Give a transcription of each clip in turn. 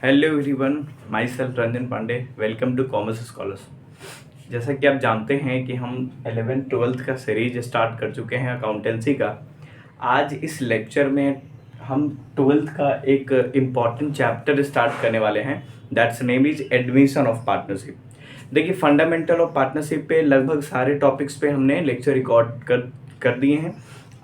Hello everyone, myself Ranjan Pandey. Welcome to commerce scholars. जैसा कि आप जानते हैं कि हम 11th-12th का सीरीज स्टार्ट कर चुके हैं अकाउंटेंसी का। आज इस लेक्चर में हम 12th का एक इम्पॉर्टेंट चैप्टर स्टार्ट करने वाले हैं, that's name is admission of partnership. देखिए, फंडामेंटल ऑफ पार्टनरशिप पे लगभग सारे टॉपिक्स पे हमने लेक्चर रिकॉर्ड कर दिए हैं।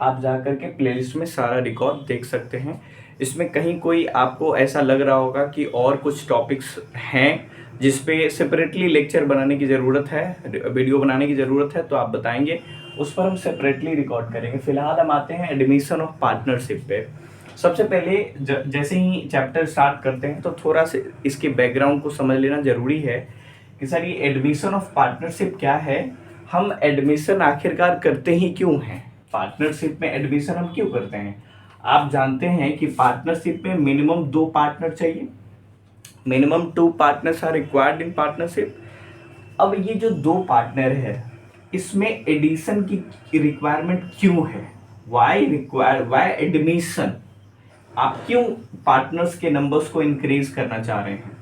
आप जा कर के प्लेलिस्ट में सारा रिकॉर्ड देख सकते हैं। इसमें कहीं कोई आपको ऐसा लग रहा होगा कि और कुछ टॉपिक्स हैं जिस पे सेपरेटली लेक्चर बनाने की ज़रूरत है, वीडियो बनाने की ज़रूरत है, तो आप बताएंगे, उस पर हम सेपरेटली रिकॉर्ड करेंगे। फिलहाल हम आते हैं एडमिशन ऑफ पार्टनरशिप पे। सबसे पहले जैसे ही चैप्टर स्टार्ट करते हैं तो थोड़ा सा इसके बैकग्राउंड को समझ लेना ज़रूरी है कि सर ये एडमिशन ऑफ पार्टनरशिप क्या है, हम एडमिशन आखिरकार करते ही क्यों हैं, पार्टनरशिप में एडमिशन हम क्यों करते हैं। आप जानते हैं कि पार्टनरशिप में मिनिमम 2 पार्टनर चाहिए, minimum 2 partners are required in partnership. अब ये जो 2 पार्टनर है इसमें एडिशन की रिक्वायरमेंट क्यों है, वाई एडमिशन, आप क्यों पार्टनर्स के नंबर्स को इंक्रीज करना चाह रहे हैं।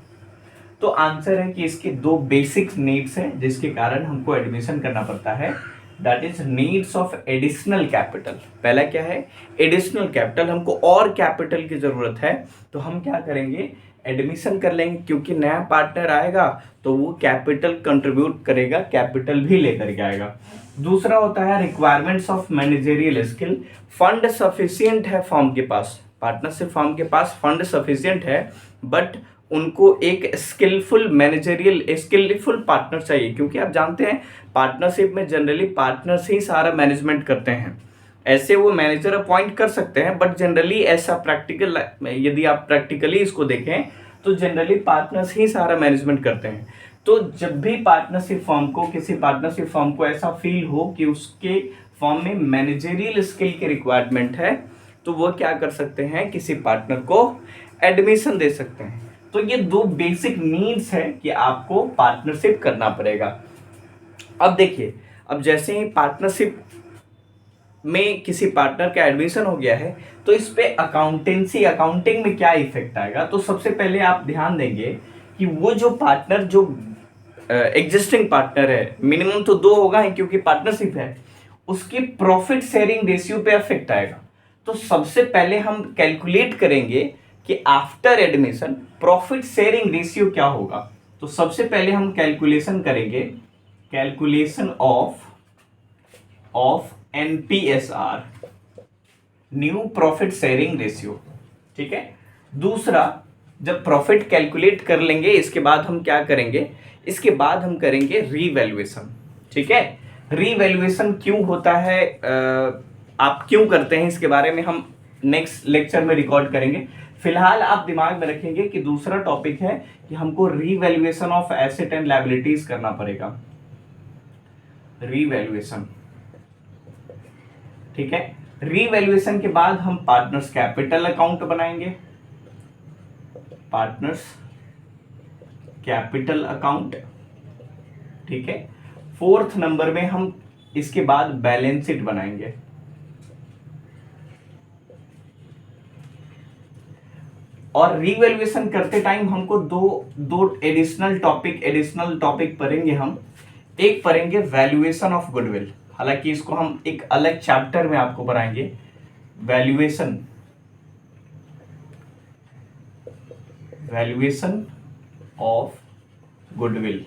तो आंसर है कि इसके 2 बेसिक नीड्स हैं जिसके कारण हमको एडमिशन करना पड़ता है, that is needs of additional capital. पहला क्या है, एडिशनल कैपिटल, हमको और कैपिटल की जरूरत है, तो हम क्या करेंगे, एडमिशन कर लेंगे, क्योंकि नया पार्टनर आएगा तो वो कैपिटल कंट्रीब्यूट करेगा, कैपिटल भी लेकर के आएगा। दूसरा होता है requirements of managerial skill, fund sufficient है फॉर्म के पास, पार्टनरशिप फॉर्म के पास फंड सफिशिएंट है, बट उनको एक स्किलफुल पार्टनर चाहिए, क्योंकि आप जानते हैं पार्टनरशिप में जनरली पार्टनर्स ही सारा मैनेजमेंट करते हैं। ऐसे वो मैनेजर अपॉइंट कर सकते हैं, बट जनरली ऐसा प्रैक्टिकल, यदि आप प्रैक्टिकली इसको देखें तो जनरली पार्टनर्स ही सारा मैनेजमेंट करते हैं। तो जब भी पार्टनरशिप फॉर्म को, किसी पार्टनरशिप फॉर्म को ऐसा फील हो कि उसके फॉर्म में मैनेजरियल स्किल की रिक्वायरमेंट है, तो वो क्या कर सकते हैं, किसी पार्टनर को एडमिशन दे सकते हैं। तो ये 2 बेसिक नीड्स है कि आपको पार्टनरशिप करना पड़ेगा। अब देखिए, अब जैसे ही पार्टनरशिप में किसी पार्टनर का एडमिशन हो गया है तो इस पे अकाउंटिंग में क्या इफेक्ट आएगा। तो सबसे पहले आप ध्यान देंगे कि वो जो पार्टनर, जो एग्जिस्टिंग पार्टनर है, मिनिमम तो 2 होगा ही क्योंकि पार्टनरशिप है, उसकी प्रॉफिट शेयरिंग रेशियो पे इफेक्ट आएगा। तो सबसे पहले हम कैलकुलेट करेंगे कि after admission profit sharing ratio क्या होगा। तो सबसे पहले हम कैलकुलेशन करेंगे, calculation of NPSR, new profit sharing ratio, ठीक है। दूसरा, जब प्रॉफिट कैलकुलेट कर लेंगे इसके बाद हम क्या करेंगे, इसके बाद हम करेंगे रीवैल्यूएशन, ठीक है। रीवैल्यूएशन क्यों होता है, आप क्यों करते हैं, इसके बारे में हम नेक्स्ट लेक्चर में रिकॉर्ड करेंगे। फिलहाल आप दिमाग में रखेंगे कि दूसरा टॉपिक है कि हमको revaluation of asset and liabilities करना पड़ेगा, रीवैल्यूएशन, ठीक है। रीवैल्यूएशन के बाद हम पार्टनर्स कैपिटल अकाउंट बनाएंगे, पार्टनर्स कैपिटल अकाउंट, ठीक है। 4th नंबर में हम इसके बाद बैलेंस शीट बनाएंगे, और रीवैल्यूएशन करते टाइम हमको दो एडिशनल टॉपिक पढ़ेंगे हम। एक पढ़ेंगे वैल्यूएशन ऑफ गुडविल, हालांकि इसको हम एक अलग चैप्टर में आपको पढ़ाएंगे, वैल्यूएशन ऑफ गुडविल,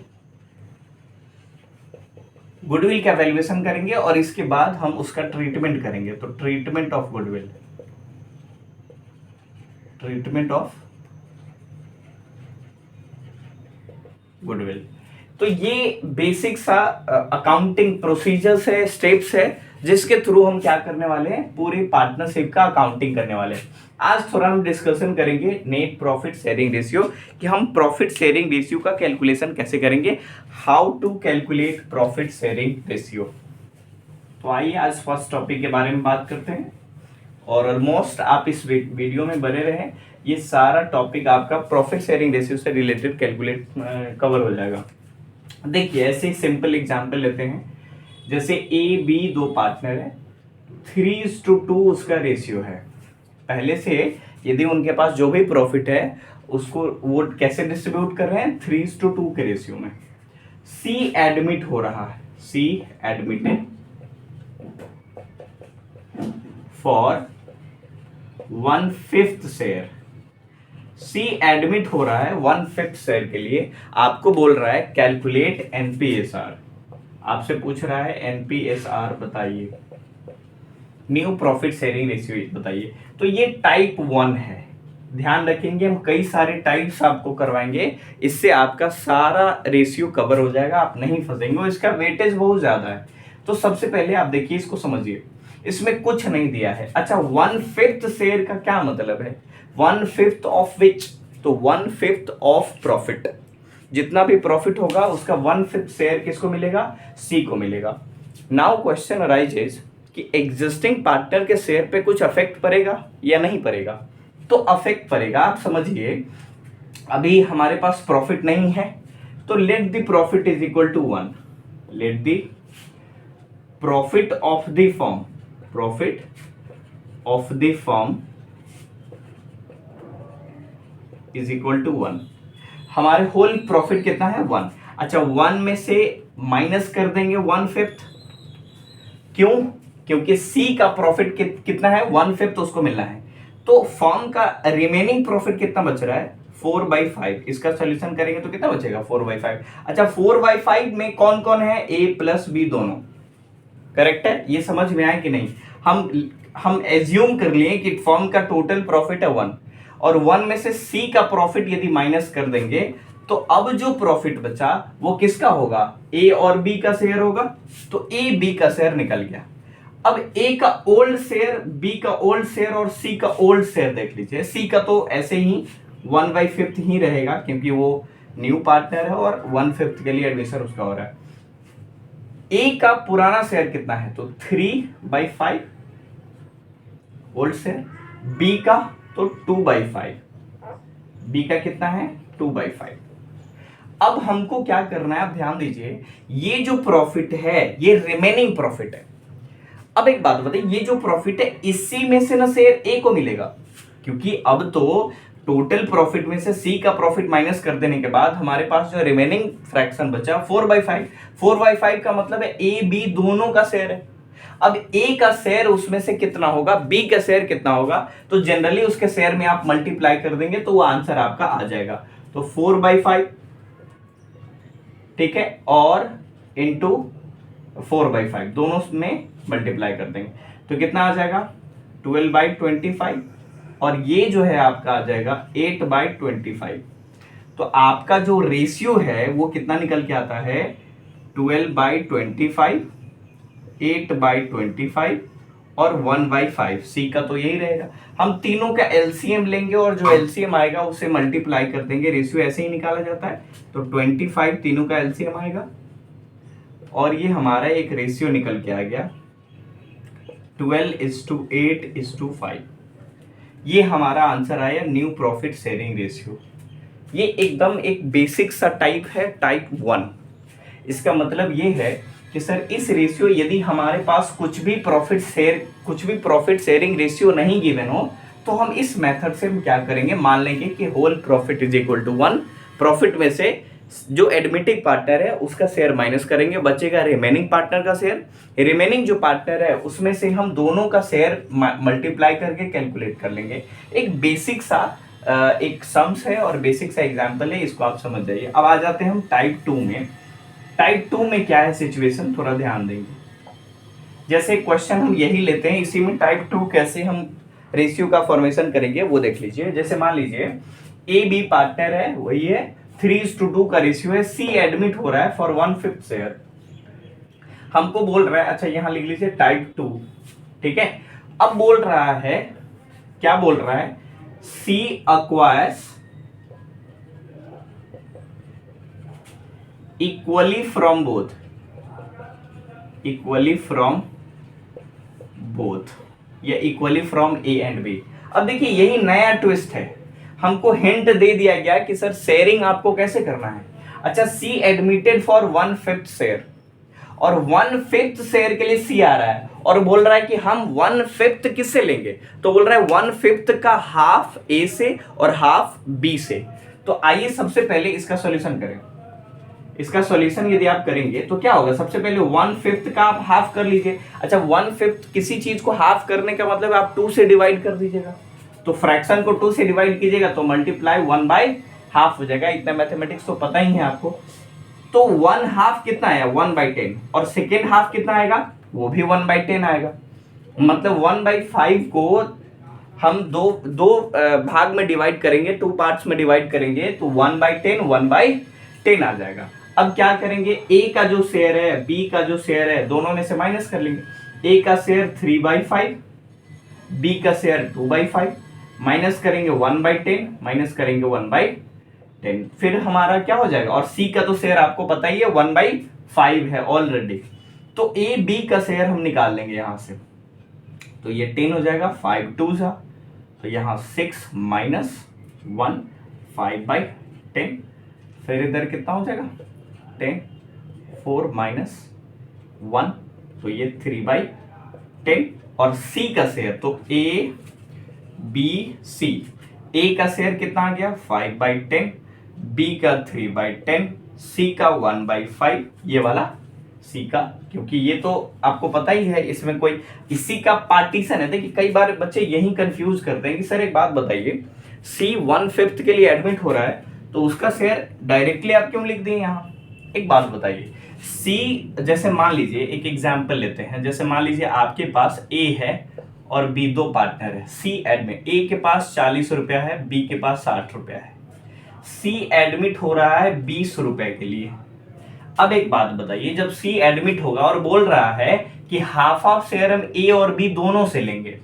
गुडविल का वैल्यूएशन करेंगे और इसके बाद हम उसका ट्रीटमेंट करेंगे। तो ट्रीटमेंट ऑफ गुडविल, तो ये बेसिक सा अकाउंटिंग प्रोसीजर्स है, स्टेप्स है, जिसके थ्रू हम क्या करने वाले हैं, पूरी पार्टनरशिप का अकाउंटिंग करने वाले हैं। आज थोड़ा हम डिस्कशन करेंगे नेट प्रॉफिट शेयरिंग रेशियो, कि हम प्रॉफिट शेयरिंग रेशियो का कैलकुलेशन कैसे करेंगे, how to calculate profit sharing ratio. तो आइए आज फर्स्ट टॉपिक के बारे में बात करते हैं, और ऑलमोस्ट आप इस वीडियो में बने रहें, ये सारा टॉपिक आपका प्रॉफिट शेयरिंग रेशियो से रिलेटेड कैलकुलेट कवर हो जाएगा। देखिए, ऐसे ही सिंपल एग्जांपल लेते हैं, जैसे A B 2 पार्टनर है, 3:2 उसका रेशियो है। पहले से यदि उनके पास जो भी प्रॉफिट है उसको वो कैसे डिस्ट्रीब्यूट कर रहे हैं, 3:2 के रेशियो में। सी एडमिट हो रहा है, C admitted for 1/5 share. C admit हो रहा है 1/5 शेयर के लिए। आपको बोल रहा है कैलकुलेट एनपीएसआर, आपसे पूछ रहा है एनपीएसआर बताइए, न्यू प्रॉफिट शेयरिंग रेशियो बताइए। तो ये टाइप 1 है। ध्यान रखेंगे, हम कई सारे टाइप्स आपको करवाएंगे, इससे आपका सारा रेशियो कवर हो जाएगा, आप नहीं फंसेंगे और इसका वेटेज बहुत ज्यादा है। तो सबसे पहले आप देखिए, इसको समझिए, इसमें कुछ नहीं दिया है। अच्छा, 1/5 शेयर का क्या मतलब है, 1/5 ऑफ विच, तो 1/5 ऑफ प्रॉफिट, जितना भी प्रॉफिट होगा उसका 1/5 शेयर किसको मिलेगा, सी को मिलेगा। नाउ क्वेश्चन अराइजेज कि एग्जिस्टिंग पार्टनर के शेयर पे कुछ अफेक्ट पड़ेगा या नहीं पड़ेगा, तो अफेक्ट पड़ेगा। आप समझिए, अभी हमारे पास प्रॉफिट नहीं है, तो let the profit is equal to 1, let the profit of the firm, profit of the firm is equal to 1। हमारे होल प्रॉफिट कितना है, 1। अच्छा, 1 में से माइनस कर देंगे 1/5, क्यों, क्योंकि सी का प्रॉफिट कितना है, 1/5 उसको मिलना है। तो फर्म का रिमेनिंग प्रॉफिट कितना बच रहा है, 4/5। इसका सोल्यूशन करेंगे तो कितना बचेगा, 4/5। अच्छा, 4/5 में कौन कौन है, ए प्लस बी दोनों, करेक्ट है। ये समझ में आया कि नहीं, हम एज्यूम कर लिए कि फर्म का टोटल प्रॉफिट है 1, और 1 में से सी का प्रॉफिट यदि माइनस कर देंगे तो अब जो प्रॉफिट बचा वो किसका होगा, ए और बी का शेयर होगा। तो ए बी का शेयर निकल गया। अब ए का ओल्ड शेयर, बी का ओल्ड शेयर और सी का ओल्ड शेयर देख लीजिए। सी का तो ऐसे ही 1/5 ही रहेगा क्योंकि वो न्यू पार्टनर है और 1/5 के लिए एडमिशन उसका हो रहा है। ए का पुराना शेयर कितना है, तो 3/5 ओल्ड शेयर। बी का तो 2/5, बी का कितना है, 2/5। अब हमको क्या करना है, आप ध्यान दीजिए, ये जो प्रॉफिट है ये रिमेनिंग प्रॉफिट है। अब एक बात बताइए, ये जो प्रॉफिट है इसी में से ना शेयर ए को मिलेगा, क्योंकि अब तो टोटल प्रॉफिट में से सी का प्रॉफिट माइनस कर देने के बाद हमारे पास जो रिमेनिंग फ्रैक्शन बचा 4/5, 4/5 का मतलब है ए बी दोनों का शेयर है। अब ए का शेयर उसमें से कितना होगा, बी का शेयर कितना होगा, तो जनरली उसके शेयर में आप मल्टीप्लाई कर देंगे तो वो आंसर आपका आ जाएगा। तो 4/5, ठीक है, और इंटू 4/5 दोनों में मल्टीप्लाई कर देंगे तो कितना आ जाएगा, 12/25, और ये जो है आपका आ जाएगा 8/25। तो आपका जो रेशियो है वो कितना निकल के आता है, 12/25, 8/25 और 1/5। सी का तो यही रहेगा। हम तीनों का एलसीएम लेंगे और जो एलसीएम आएगा उसे मल्टीप्लाई कर देंगे, रेशियो ऐसे ही निकाला जाता है। तो 25 तीनों का एलसीएम आएगा और ये हमारा एक रेशियो निकल के आ गया 12:8:5। ये हमारा आंसर आया न्यू प्रॉफिट शेयरिंग रेशियो। ये एकदम एक बेसिक सा टाइप है, टाइप 1। इसका मतलब ये है कि सर इस रेशियो, यदि हमारे पास कुछ भी प्रॉफिट शेयरिंग रेशियो नहीं गिवन हो तो हम इस मेथड से हम क्या करेंगे, मान लेंगे कि whole profit is equal to 1। Profit में से जो एडमिटिंग पार्टनर है उसका शेयर माइनस करेंगे, बचेगा रिमेनिंग पार्टनर का शेयर। रिमेनिंग जो पार्टनर है उसमें से हम दोनों का शेयर मल्टीप्लाई करके कैलकुलेट कर लेंगे। एक बेसिक सा एक सम्स है और बेसिक सा एग्जांपल है, इसको आप समझ जाइए। अब आ जाते हैं हम टाइप 2 में। टाइप 2 में क्या है सिचुएशन, थोड़ा ध्यान देंगे। जैसे क्वेश्चन हम यही लेते हैं, इसी में टाइप 2 कैसे हम रेशियो का फॉर्मेशन करेंगे वो देख लीजिए। जैसे मान लीजिए ए बी पार्टनर है, वही है 3:2 का रेशियो है, सी एडमिट हो रहा है फॉर 1/5 शेयर। हमको बोल रहा है, अच्छा यहां लिख लीजिए टाइप 2, ठीक है। अब बोल रहा है, क्या बोल रहा है, C acquires equally from both या equally from A and B. अब देखिए यही नया ट्विस्ट है, हमको हिंट दे दिया गया कि सर शेयरिंग आपको कैसे करना है। अच्छा, सी एडमिटेड फॉर 1/5 शेयर और 1/5 शेयर के लिए सी आ रहा है और बोल रहा है कि हम 1/5 किससे लेंगे, तो बोल रहा है 1/5 का हाफ ए से और हाफ बी से। तो आइए सबसे पहले इसका सॉल्यूशन करें। इसका सॉल्यूशन यदि आप करेंगे तो क्या होगा, सबसे पहले 1/5 का आप हाफ कर लीजिए। अच्छा 1/5 किसी चीज को हाफ करने का मतलब आप 2 से डिवाइड कर दीजिएगा, तो फ्रैक्शन को 2 से डिवाइड कीजिएगा तो मल्टीप्लाई 1/2 हो जाएगा। इतना मैथमेटिक्स तो पता ही है आपको। तो 1/2 कितना आया 1/10 और सेकेंड हाफ कितना आएगा, वो भी 1/10 आएगा। मतलब 1/5 को हम दो भाग में डिवाइड करेंगे, 2 पार्ट्स में डिवाइड करेंगे तो 1/10 आ जाएगा। अब क्या करेंगे, ए का जो शेयर है बी का जो शेयर है दोनों में से माइनस कर लेंगे। ए का शेयर 3/5, बी का शेयर 2/5, माइनस करेंगे 1/10, माइनस करेंगे 1/10, फिर हमारा क्या हो जाएगा। और सी का तो शेयर आपको पता ही है 1/5 है ऑलरेडी, तो ए बी का शेयर हम निकाल लेंगे यहां से, तो ये 10 हो जाएगा, 5 2 सा, तो यहाँ 6 माइनस 1 5/10, फिर इधर कितना हो जाएगा 10, 4 माइनस 1, तो ये 3/10। और सी का शेयर तो ए बी सी, ए का शेयर कितना आ गया 5/10, बी का 3/10, सी का 1/5, ये वाला सी का, क्योंकि ये तो आपको पता ही है इसमें कोई इसी का पार्टीशन है। देखिए कई बार बच्चे यही कंफ्यूज करते हैं कि सर एक बात बताइए, सी 1/5 के लिए एडमिट हो रहा है तो उसका शेयर डायरेक्टली आप क्यों लिख दिए यहाँ। एक बात बताइए, सी जैसे मान लीजिए एक एग्जाम्पल लेते हैं, जैसे मान लीजिए आपके पास ए है और बी दो पार्टनर है। सी एडमिट, ए के पास 40 रुपया है, बी के पास 60 रुपया है। सी एडमिट हो रहा है 20 रुपए के लिए। अब एक बात बताइए, जब सी एडमिट होगा और बोल रहा है कि हाफ ऑफ शेयर हम ए और बी दोनों से लेंगे,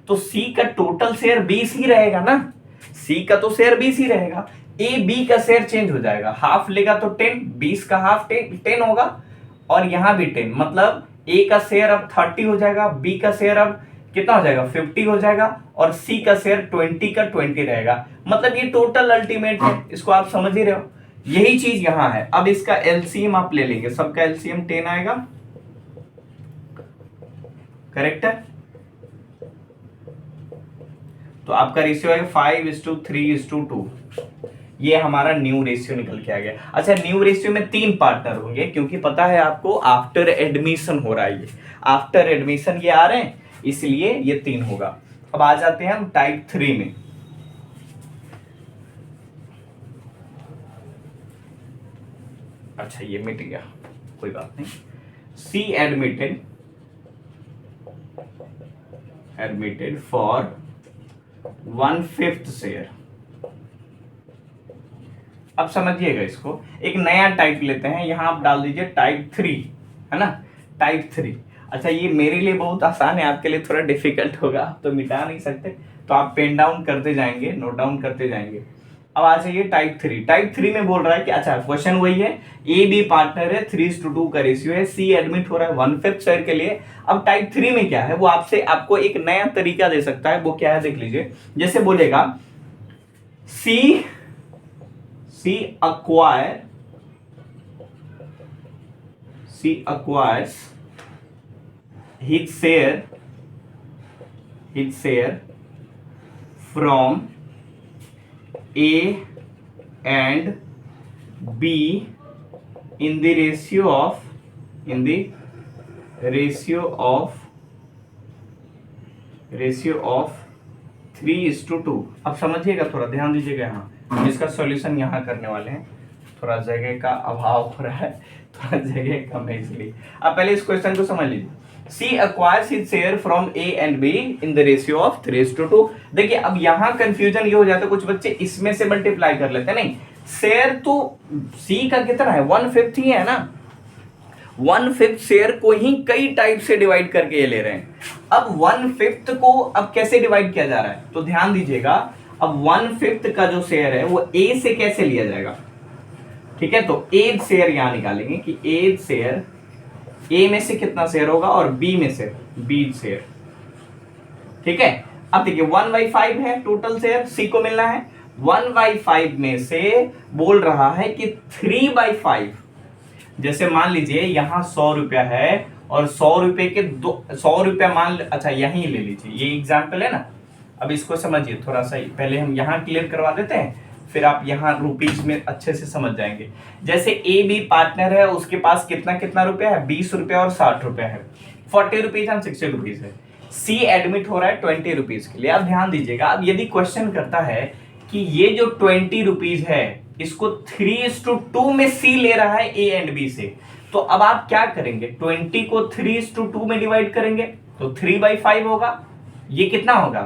तो सी का टोटल शेयर 20 ही रहेगा ना, सी का तो शेयर 20 ही रहेगा। ए बी का शेयर चेंज हो जाएगा, हाफ लेगा तो 10, 20 का हाफ 10 होगा, और यहां भी 10, मतलब ए का शेयर अब 30 हो जाएगा, बी का शेयर अब कितना हो जाएगा 50 हो जाएगा, और सी का शेयर 20 का 20 रहेगा। मतलब ये टोटल अल्टीमेट है, इसको आप समझ ही रहे हो, यही चीज यहां है। अब इसका एलसीएम आप ले लेंगे, सबका एलसीएम 10 आएगा, करेक्ट है। तो आपका रेशियो है 5:3:2, ये हमारा न्यू रेशियो निकल के आ गया। अच्छा न्यू रेशियो में 3 पार्टनर होंगे, क्योंकि पता है आपको आफ्टर एडमिशन हो रहा है, ये आफ्टर एडमिशन ये आ रहे हैं, इसलिए ये 3 होगा। अब आ जाते हैं हम टाइप 3 में। अच्छा ये मिट गया, कोई बात नहीं। सी एडमिटेड फॉर 1/5 शेयर। अब समझिएगा इसको, एक नया टाइप लेते हैं, यहां आप डाल दीजिए टाइप 3, है ना, टाइप 3। अच्छा ये मेरे लिए बहुत आसान है, आपके लिए थोड़ा डिफिकल्ट होगा, आप तो मिटा नहीं सकते, तो आप पेन डाउन करते जाएंगे, नोट डाउन करते जाएंगे। अब आ जाइए टाइप 3। टाइप 3 में बोल रहा है कि अच्छा क्वेश्चन वही है, ए बी पार्टनर है, 3:2 का रेशियो है, सी एडमिट हो रहा है 1/5 शेयर के लिए। अब टाइप 3 में क्या है, वो आपको एक नया तरीका दे सकता है, वो क्या है देख लीजिए। जैसे बोलेगा सी acquires his share from A and B in the ratio of 3:2। अब समझिएगा, थोड़ा ध्यान दीजिएगा, यहाँ इसका सॉल्यूशन यहाँ करने वाले हैं, थोड़ा जगह का अभाव हो रहा है, थोड़ा जगह कम है इसलिए। अब पहले इस क्वेश्चन को समझ लीजिए। C acquires his share from A and B in the ratio of 3:2। देखिए अब यहाँ कंफ्यूजन ये हो जाता है, कुछ बच्चे इसमें से मल्टीप्लाई कर लेते हैं, नहीं, शेयर तो C का कितना है 1/5 ही है ना, 1/5 शेयर को ही कई टाइप से डिवाइड करके ये ले रहे हैं। अब 1/5 को अब कैसे डिवाइड किया जा रहा है, तो ध्यान दीजिएगा, अब 1/5 का जो शेयर है वो A से कैसे लिया जाएगा, ठीक है। तो एज शेयर यहां निकालेंगे कि एज शेयर ए में से कितना शेयर होगा और बी में से बी शेयर, ठीक है। अब देखिए 1/5 है टोटल शेयर, सी को मिलना है। 1/5 में से बोल रहा है कि 3/5 जैसे मान लीजिए यहाँ 100 रुपया है और 100 रुपए के 100 रुपया अच्छा यहीं ले लीजिए, ये एग्जाम्पल है ना। अब इसको समझिए थोड़ा सा, पहले हम यहाँ क्लियर करवा देते हैं, फिर आप यहाँ रुपीज में अच्छे से समझ जाएंगे। जैसे ए बी पार्टनर है, उसके पास कितना कितना रुपया है, 20 रुपया और 60 रुपया है, 40 रुपीज एंड 60 रुपीज है। सी एडमिट हो रहा है 20 रुपीज के लिए। आप ध्यान दीजिएगा, अब यदि क्वेश्चन करता है कि ये जो 20 रुपीज है इसको 3:2 में सी ले रहा है ए एंड बी से, तो अब आप क्या करेंगे, 20 को 3:2 में डिवाइड करेंगे तो 3/5 होगा। ये कितना होगा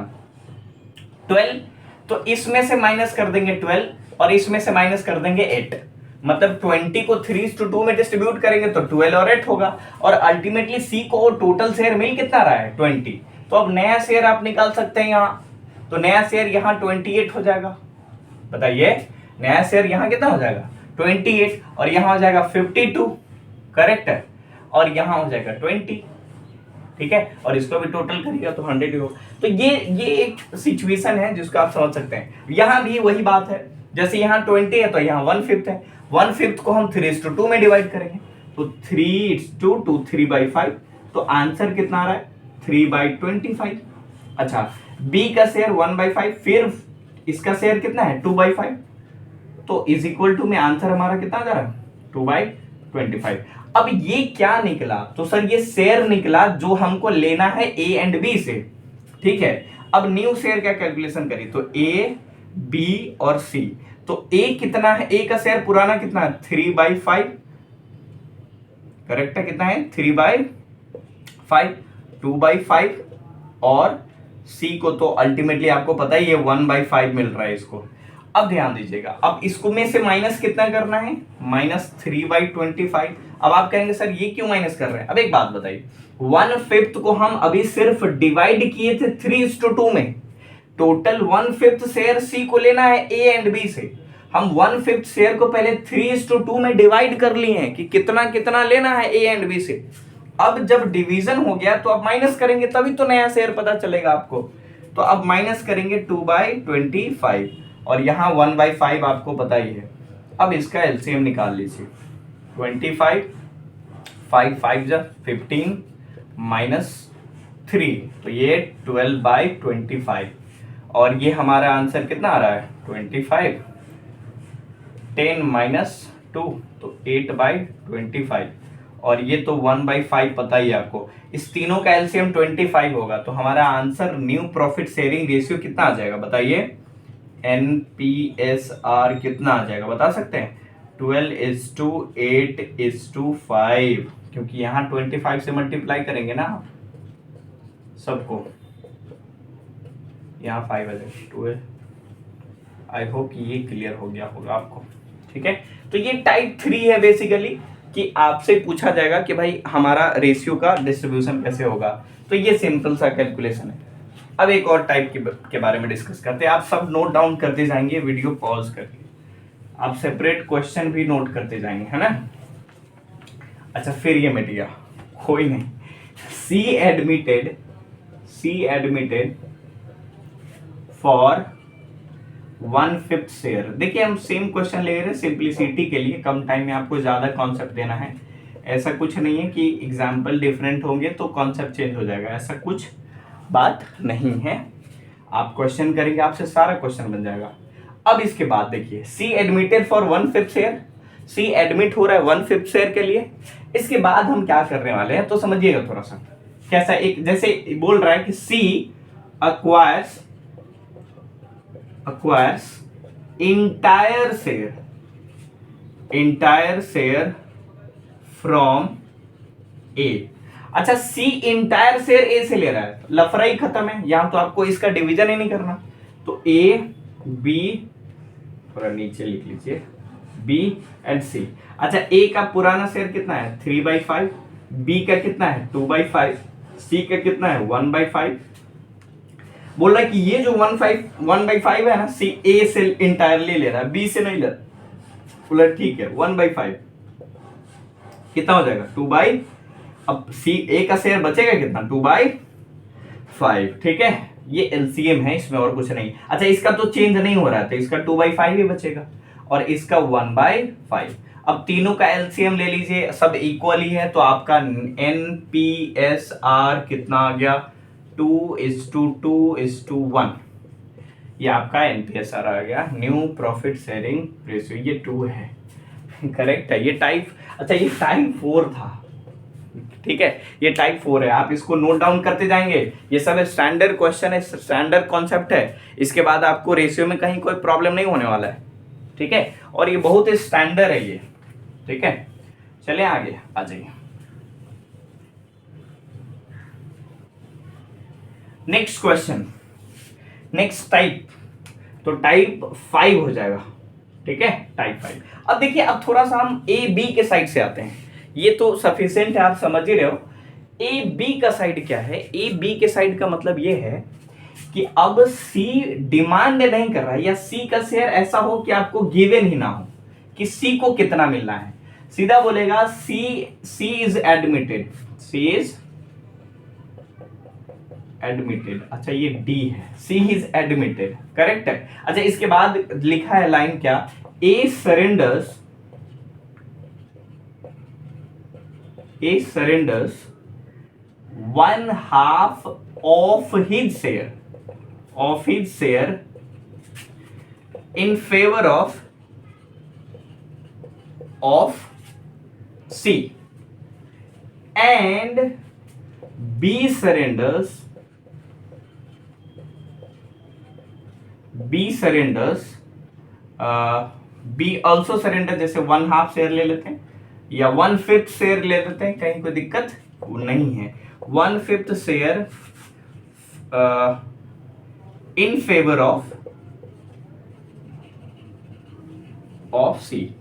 12, तो इसमें से माइनस कर देंगे 12 और इसमें से माइनस कर देंगे 8, मतलब 20 को 3:2 में डिस्ट्रीब्यूट करेंगे तो 12 और 8 होगा। और अल्टीमेटली सी को टोटल शेयर मिल कितना रहा है 20, तो अब नया शेयर आप निकाल सकते हैं यहाँ, तो नया शेयर यहाँ 28 हो जाएगा। बताइए नया शेयर यहाँ कितना हो जाएगा 28 और यहाँ हो जाएगा 52, करेक्ट है, और यहाँ हो जाएगा 20, ठीक है, और इसको भी टोटल करिएगा तो 100 होगा। तो ये एक सिचुएशन है जिसको आप समझ सकते हैं। यहाँ भी वही बात है, जैसे यहाँ 20 है तो यहाँ 1/5 है, 1/5 को हम 3:2 में डिवाइड करेंगे तो 3:2 3/5, तो आंसर कितना आ रहा है 3/25। अच्छा बी का शेयर 1/5, फिर इसका शेयर कितना है 2/5, तो इज इक्वल टू में आंसर हमारा कितना आ जा रहा है 2/25। अब ये क्या निकला, तो सर ये शेयर निकला जो हमको लेना है ए एंड बी से, ठीक है। अब न्यू शेयर का कैलकुलेशन करिए, तो ए बी और सी, तो ए कितना है, ए का शेयर पुराना कितना है 3/5, करेक्ट है, कितना है 3/5, 2/5, और सी को तो अल्टीमेटली आपको पता ही है 1/5 मिल रहा है इसको। अब ध्यान दीजिएगा, अब इसको में से माइनस कितना करना है -3/25। अब आप कहेंगे सर ये क्यों माइनस कर रहे हैं, अब एक बात बताइए, 1/5 को हम अभी सिर्फ डिवाइड किए थे 3:2 में, टोटल 1/5 शेयर सी को लेना है ए एंड बी से, हम 1/5 शेयर को पहले 3:2 में डिवाइड कर लिए हैं कि कितना कितना लेना है ए एंड बी से। अब जब डिवीजन हो गया तो अब माइनस करेंगे तभी तो नया शेयर पता चलेगा आपको, तो अब माइनस करेंगे 2/25 और यहाँ 1/5 आपको पता ही है। अब इसका एलसीएम निकाल लीजिए, 25 5 5 जा 15 -3, तो ये 12/25, और ये हमारा आंसर कितना आ रहा है 25, 10 - 2 तो 8/25, और ये तो 1/5 पता ही है आपको। इस तीनों का एलसीएम 25 होगा, तो हमारा answer new profit sharing ratio कितना आ जाएगा बताइए, NPSR कितना आ जाएगा बता सकते हैं, 12:8:5, क्योंकि यहाँ 25 से मल्टीप्लाई करेंगे ना सबको, यहाँ 5 आ जाएगा 12। आई होप ये क्लियर हो गया होगा आपको, ठीक है। तो ये टाइप 3 है बेसिकली, कि आपसे पूछा जाएगा कि भाई हमारा रेशियो का डिस्ट्रीब्यूशन कैसे होगा, तो ये सिंपल सा कैलकुलेशन है। अब एक और टाइप के बारे में डिस्कस करते हैं, आप सब नोट डाउन करते जाएंगे वीडियो पॉज करके, आप सेपरेट क्वेश्चन भी नोट करते जाएंगे, है ना। अच्छा फिर ये मिट गया, कोई नहीं। सी एडमिटेड फॉर 1/5 शेयर। देखिए हम सेम क्वेश्चन ले रहे हैं सिंप्लिसिटी के लिए, कम टाइम में आपको ज्यादा कॉन्सेप्ट देना है। ऐसा कुछ नहीं है कि एग्जाम्पल डिफरेंट होंगे तो कॉन्सेप्ट चेंज हो जाएगा, ऐसा कुछ बात नहीं है। आप क्वेश्चन करेंगे आपसे सारा क्वेश्चन बन जाएगा। अब इसके बाद देखिए, C admitted for 1/5 share, C admit हो रहा है 1/5 शेयर के लिए। इसके बाद हम क्या करने वाले हैं तो समझिएगा थोड़ा सा कैसा, एक जैसे बोल रहा है कि सी acquires entire share from A। अच्छा सी इंटायर शेयर ए से ले रहा है, लफड़ा ही खत्म है, यहां तो आपको इसका डिवीजन ही नहीं करना, तो ए बी, थोड़ा नीचे लिख लीजिए, बी एंड सी। अच्छा ए का पुराना शेयर कितना है 3/5, बी का कितना है 2/5, सी का कितना है 1/5। बोल रहा है कि ये जो 1/5 है ना, सी ए से इंटायरली ले रहा है, बी से नहीं ले रहा। बोला ठीक है 1/5 कितना हो जाएगा 2/, अब सी ए का शेयर बचेगा कितना 2/5, ठीक है। ये एलसीएम है, इसमें और कुछ नहीं। अच्छा इसका तो चेंज नहीं हो रहा था, इसका 2/5 ही बचेगा और इसका 1/5। अब तीनों का एलसीएम ले लीजिए, सब इक्वल ही है, तो आपका एनपीएसआर कितना आ गया, 2:2:1। ये आपका एनपीएसआर आ गया, न्यू प्रॉफिट शेयरिंग रेशियो, ये 2 है। करेक्ट है। ये टाइप, अच्छा ये टाइप 4 था, ठीक है, ये टाइप 4 है। आप इसको नोट डाउन करते जाएंगे, ये सब स्टैंडर्ड क्वेश्चन है, स्टैंडर्ड कॉन्सेप्ट है। इसके बाद आपको रेशियो में कहीं कोई प्रॉब्लम नहीं होने वाला है, ठीक है, और ये बहुत ही स्टैंडर्ड है ये, ठीक है। चलिए आगे आ जाइए। नेक्स्ट क्वेश्चन, नेक्स्ट टाइप, तो टाइप 5 हो जाएगा, ठीक है, टाइप 5। अब देखिए, अब थोड़ा सा हम ए बी के साइड से आते हैं, ये तो सफिशिएंट है, आप समझ ही रहे हो। ए बी का साइड क्या है, ए बी के साइड का मतलब ये है कि अब सी डिमांड नहीं कर रहा है, या सी का शेयर ऐसा हो कि आपको गिवन ही ना हो कि सी को कितना मिलना है, सीधा बोलेगा C is admitted, C is admitted. अच्छा ये डी है, सी इज एडमिटेड, करेक्ट है। अच्छा इसके बाद लिखा है लाइन क्या, ए surrenders 1/2 of his share in favor of C, and B surrenders B also surrender, जैसे 1/2 शेयर ले लेते हैं या 1/5 शेयर ले लेते हैं, कहीं कोई दिक्कत नहीं है। 1/5 शेयर इन फेवर ऑफ सी।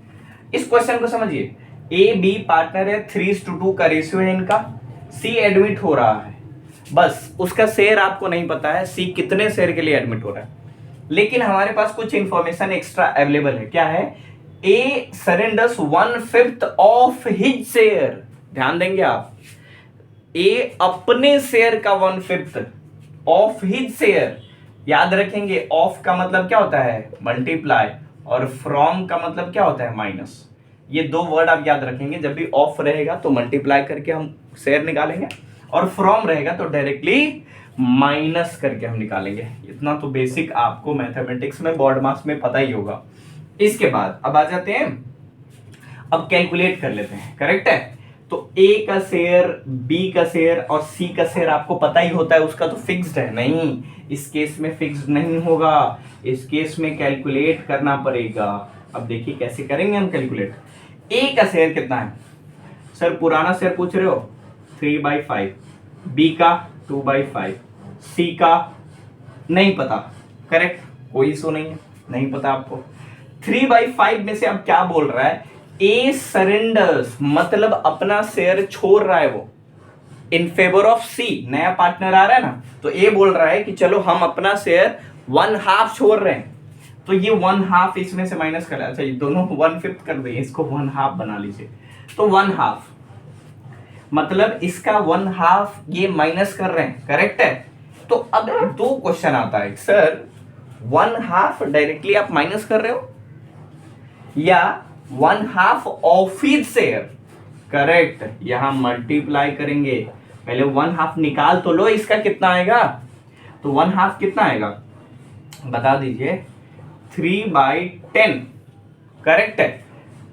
इस क्वेश्चन को समझिए, ए बी पार्टनर है, 3:2 का रेशियो है इनका, सी एडमिट हो रहा है, बस उसका शेयर आपको नहीं पता है सी कितने शेयर के लिए एडमिट हो रहा है, लेकिन हमारे पास कुछ इंफॉर्मेशन एक्स्ट्रा अवेलेबल है। क्या है, ए सरेंडर्स 1/5 ऑफ हिज शेयर, ध्यान देंगे आप, ए अपने शेयर का 1/5 ऑफ हिज शेयर, याद रखेंगे ऑफ का मतलब क्या होता है, मल्टीप्लाई, और फ्रॉम का मतलब क्या होता है, माइनस। ये दो वर्ड आप याद रखेंगे, जब भी ऑफ रहेगा तो मल्टीप्लाई करके हम शेयर निकालेंगे, और फ्रॉम रहेगा तो डायरेक्टली माइनस करके हम निकालेंगे। इतना तो बेसिक आपको मैथमेटिक्स में बोर्ड मार्क्स में पता ही होगा। इसके बाद अब आ जाते हैं, अब कैलकुलेट कर लेते हैं, करेक्ट है। तो ए का शेयर, बी का शेयर और सी का शेयर आपको पता ही होता है, उसका तो फिक्स्ड है। नहीं, इस केस में फिक्स्ड नहीं होगा, इस केस में कैलकुलेट करना पड़ेगा। अब देखिए कैसे करेंगे हम कैलकुलेट। ए का शेयर कितना है, सर पुराना शेयर पूछ रहे हो, 3/5, बी का 2/5, सी का नहीं पता, करेक्ट, कोई इशू नहीं है, नहीं पता आपको। 3/5 में से अब क्या बोल रहा है, ए सरेंडर्स मतलब अपना शेयर छोड़ रहा है वो, इन फेवर ऑफ सी, नया पार्टनर आ रहा है ना, तो ए बोल रहा है कि चलो हम अपना शेयर 1/2 छोड़ रहे हैं, तो ये 1/2 इसमें से माइनस कर, अच्छा ये दोनों 1/5 कर दिए, इसको 1/2 बना लीजिए, तो 1/2 मतलब इसका 1/2 ये माइनस कर रहे हैं, करेक्ट है। तो अब दो क्वेश्चन आता है, सर 1/2 डायरेक्टली आप माइनस कर रहे हो या 1/2 ऑफ हिज शेयर, करेक्ट, यहां मल्टीप्लाई करेंगे, पहले 1/2 निकाल तो लो, इसका कितना आएगा, तो 1/2 कितना आएगा बता दीजिए, 3/10, करेक्ट है,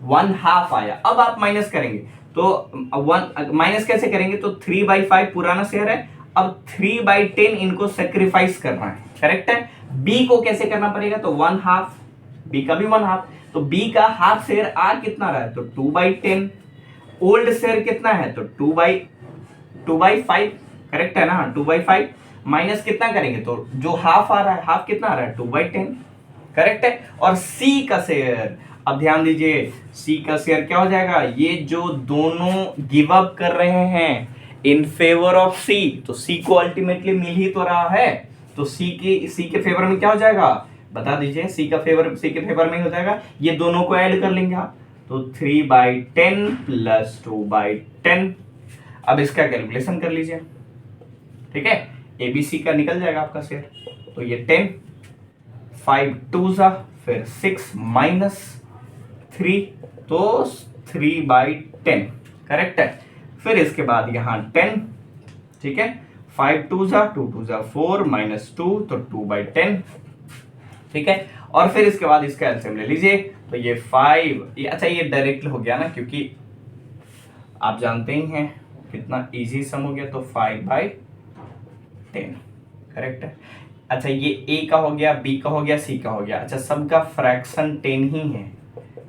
1/2 आया। अब आप माइनस करेंगे तो माइनस कैसे करेंगे, तो 3/5 पुराना शेयर है, अब 3/10 इनको सेक्रीफाइस करना है, करेक्ट है। बी को कैसे करना पड़ेगा, तो 1/2, बी का भी 1/2, तो बी का हाफ शेयर आ कितना रहा है, तो 2/10, ओल्ड शेयर कितना है, तो 2/5, करेक्ट है ना, 2/5 माइनस कितना करेंगे, तो जो हाफ आ रहा है, हाफ कितना आ रहा है, 2/10, करेक्ट है। और सी का शेयर, अब ध्यान दीजिए, सी का शेयर क्या हो जाएगा, ये जो दोनों गिव अप कर रहे हैं इन फेवर ऑफ सी, तो सी को अल्टीमेटली मिल ही तो रहा है, तो सी के फेवर में क्या हो जाएगा बता दीजिए, सी के फेवर में हो जाएगा, ये दोनों को ऐड कर लेंगे आप, तो 3/10 प्लस 2/10। अब इसका कैलकुलेशन कर लीजिए, ठीक है, एबीसी का निकल जाएगा आपका शेयर, तो ये 10, 5 2 फिर 6 -3 तो 3/10 करेक्ट है। फिर इसके बाद यहाँ 10, ठीक है, 5 2 जा 2 2 जा 4 -2 तो 2/10, ठीक है। और फिर इसके बाद इसका एलसीएम ले लीजिए, तो ये 5, अच्छा ये डायरेक्ट हो गया ना, क्योंकि आप जानते ही हैं कितना इजी सम हो गया, तो 5/10 करेक्ट है। अच्छा ये ए का हो गया, बी का हो गया, सी का हो गया। अच्छा सबका फ्रैक्शन 10 ही है,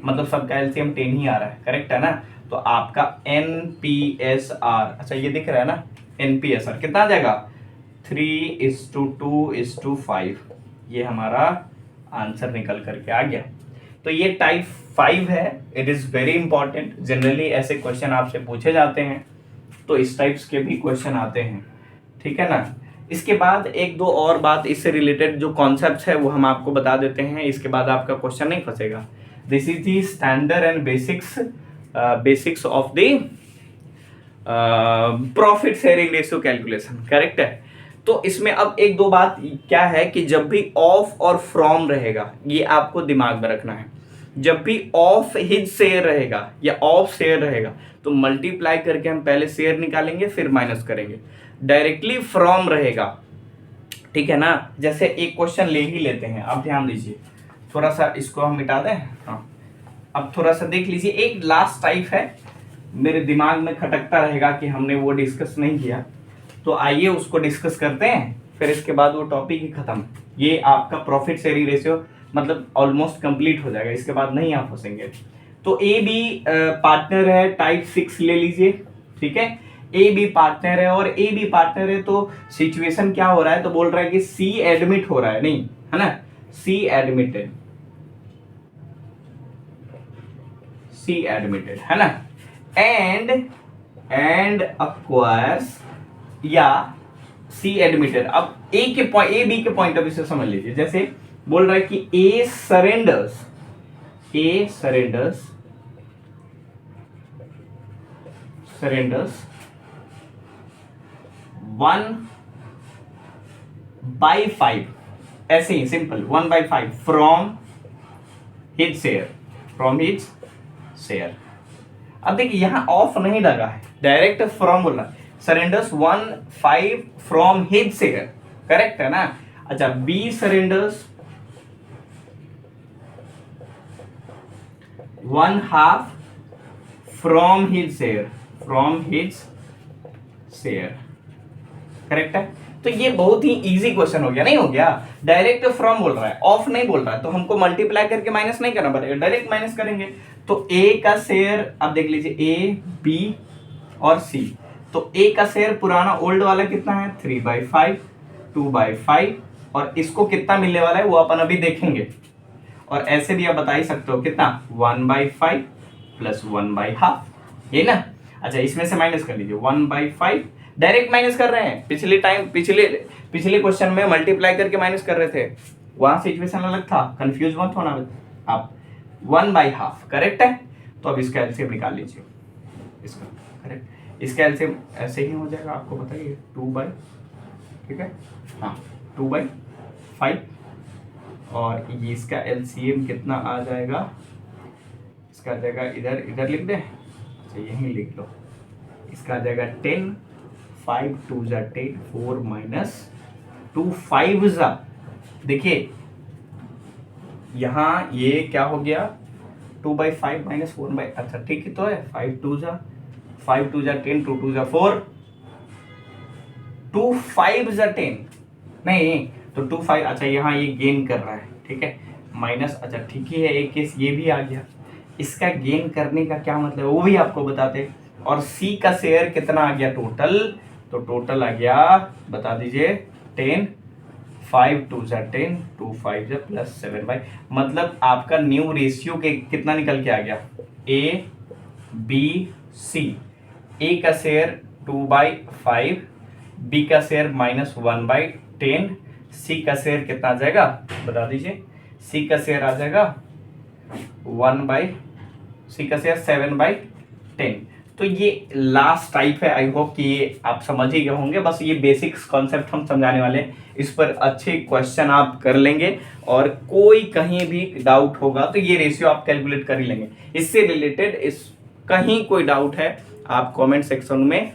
मतलब सबका एलसीएम 10 ही आ रहा है, करेक्ट है ना। तो आपका NPSR, अच्छा ये दिख रहा है ना, NPSR कितना आ जाएगा, 3:2:5, ये हमारा आंसर निकल करके आ गया। तो ये टाइप 5 है, it is very important. Generally ऐसे क्वेश्चन आपसे पूछे जाते हैं, तो इस टाइप्स के भी क्वेश्चन आते हैं, ठीक है ना। इसके बाद एक दो और बात इससे रिलेटेड जो कॉन्सेप्ट्स है वो हम आपको बता देते हैं, इसके बाद आपका क्वेश्चन नहीं फंसेगा। This is the standard and basics of the profit sharing ratio calculation, correct है। तो इसमें अब एक दो बात क्या है कि जब भी ऑफ और फ्रॉम रहेगा, ये आपको दिमाग में रखना है। जब भी ऑफ हिज शेयर रहेगा या ऑफ शेयर रहेगा, तो मल्टीप्लाई करके हम पहले शेयर निकालेंगे फिर माइनस करेंगे। डायरेक्टली फ्रॉम रहेगा, ठीक है ना। जैसे एक क्वेश्चन ले ही लेते हैं, आप ध्यान दीजिए, थोड़ा सा इसको हम मिटा दें। हाँ, अब थोड़ा सा देख लीजिए, एक लास्ट टाइप है, मेरे दिमाग में खटकता रहेगा कि हमने वो डिस्कस नहीं किया, तो आइए उसको डिस्कस करते हैं, फिर इसके बाद वो टॉपिक ही खत्म। ये आपका प्रॉफिट शेयरिंग रेशियो मतलब ऑलमोस्ट कंप्लीट हो जाएगा, इसके बाद नहीं आप फंसेंगे। तो ए बी पार्टनर है, टाइप 6 ले लीजिए, ठीक है। ए बी पार्टनर है, और ए बी पार्टनर है तो सिचुएशन क्या हो रहा है, तो बोल रहा है कि सी एडमिट हो रहा है, नहीं है ना, सी एडमिटेड है ना, एंड अक्वायर्स या सी एडमिटेड। अब ए बी के पॉइंट ऑफ व्यू से समझ लीजिए, जैसे बोल रहा है कि ए सरेंडर्स 1/5, ऐसे ही सिंपल 1/5 फ्रॉम हिज शेयर। अब देखिए यहां ऑफ नहीं लगा है, डायरेक्ट फ्रॉम बोल रहा है, surrenders 1/5 from his share, correct है ना। अच्छा B surrenders 1/2 from his share, correct है। तो ये बहुत ही इजी क्वेश्चन हो गया, नहीं हो गया, डायरेक्ट फ्रॉम बोल रहा है, ऑफ नहीं बोल रहा है, तो हमको मल्टीप्लाई करके माइनस नहीं करना पड़ेगा, डायरेक्ट माइनस करेंगे। तो ए का शेयर, अब देख लीजिए ए बी और सी, तो ए का शेयर पुराना ओल्ड वाला कितना है, 3/5 2/5, और इसको कितना मिलने वाला है वो अपन अभी देखेंगे। और ऐसे भी आप बता ही सकते हो कितना, 1/5 प्लस 1/2, ये ना। अच्छा इसमें से माइनस कर लीजिए 1/5, डायरेक्ट माइनस कर रहे हैं, पिछले क्वेश्चन में मल्टीप्लाई करके माइनस कर रहे थे, वहां सिचुएशन अलग था, कंफ्यूज मत होना आप। 1/2 करेक्ट है। तो अब इसका एलसीएम निकाल लीजिए, इसका करेक्ट, इसका एलसीएम ऐसे ही हो जाएगा, आपको बताइए 2/, ठीक है, हाँ 2/5, और ये इसका एलसीएम कितना आ जाएगा, इसका आ जाएगा, इधर लिख दे, अच्छा यहीं लिख लो, इसका आ जाएगा 10, 5 2 जा 10, 4 -2 5 जा, देखिए यहाँ ये क्या हो गया, 2/5 - 1/, अच्छा ठीक ही तो है, 5 2 जा 10, 2 2 जा 4, 2 5 जा 10, नहीं तो 2 5, अच्छा यहाँ ये गेन कर रहा है, ठीक है, माइनस, अच्छा ठीक ही है, एक केस ये भी आ गया। इसका गेन करने का क्या मतलब है वो भी आपको बताते। और सी का शेयर कितना आ गया टोटल, तो टोटल आ गया, बता दीजिए 10, 5 2 जा 10, 2 5 जा प्लस 7/, मतलब आपका न्यू रेशियो के कितना निकल के आ गया, ए बी सी, ए का शेयर 2/5, बी का शेयर -1/10, सी का शेयर कितना आ जाएगा बता दीजिए, सी का शेयर आ जाएगा 7/10। तो ये लास्ट टाइप है। आई होप कि ये आप समझ ही गए होंगे। बस ये बेसिक्स कॉन्सेप्ट हम समझाने वाले हैं, इस पर अच्छे क्वेश्चन आप कर लेंगे और कोई कहीं भी डाउट होगा तो ये रेशियो आप कैलकुलेट कर ही लेंगे। इससे रिलेटेड इस कहीं कोई डाउट है आप कमेंट सेक्शन में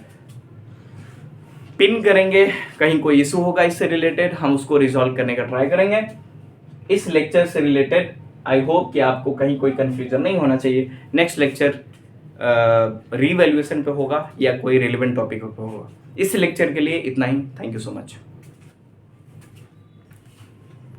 पिन करेंगे, कहीं कोई इशू होगा इससे रिलेटेड हम उसको रिजॉल्व करने का ट्राई करेंगे। इस लेक्चर से रिलेटेड आई होप कि आपको कहीं कोई कंफ्यूजन नहीं होना चाहिए। नेक्स्ट लेक्चर रीवैल्यूएशन पे होगा या कोई रिलेवेंट टॉपिक पे होगा। इस लेक्चर के लिए इतना ही। Thank you so much.